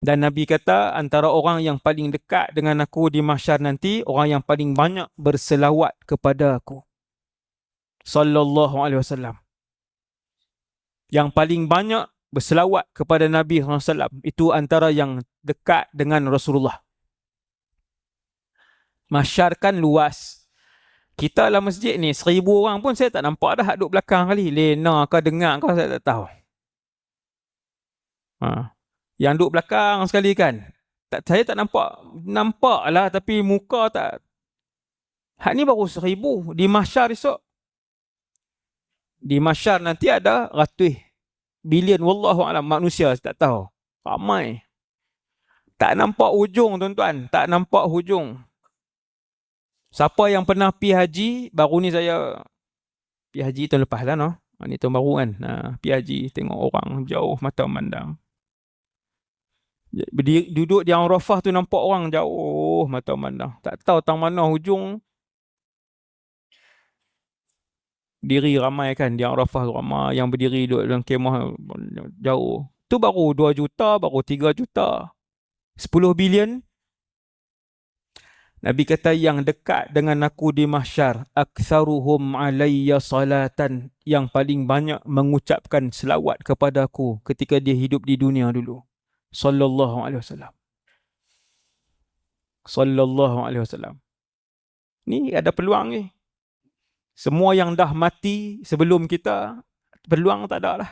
Dan Nabi kata, antara orang yang paling dekat dengan aku di mahsyar nanti, orang yang paling banyak berselawat kepada aku. Sallallahu alaihi wasallam. Yang paling banyak berselawat kepada Nabi SAW, itu antara yang dekat dengan Rasulullah. Mahsyar kan luas. Kita dalam masjid ni 1,000 orang pun saya tak nampak dah duduk belakang kali. Lena ke dengar ke saya tak tahu. Yang duduk belakang sekali kan, saya tak nampak lah, tapi muka tak. Hak ni baru 1,000. Di mahsyar esok, di mahsyar nanti ada ratus bilion wallahu alam manusia, saya tak tahu. Ramai. Tak nampak hujung tuan-tuan, tak nampak hujung. Siapa yang pernah pergi haji, baru ni saya pergi haji tahun lepas lah no. Ni tahun baru kan. Pergi haji, tengok orang jauh mata memandang. Duduk di Arafah tu nampak orang jauh mata memandang. Tak tahu tang mana hujung. Diri ramai kan di Arafah, ramai yang berdiri duduk dalam kemah jauh. Tu baru 2 juta, baru 3 juta. 10 bilion. Nabi kata yang dekat dengan aku di mahsyar, aktsaruhum alayya salatan, yang paling banyak mengucapkan selawat kepada aku ketika dia hidup di dunia dulu. Sallallahu alaihi wasallam. Sallallahu alaihi wasallam. Ni ada peluang ni. Semua yang dah mati sebelum kita, peluang tak ada lah.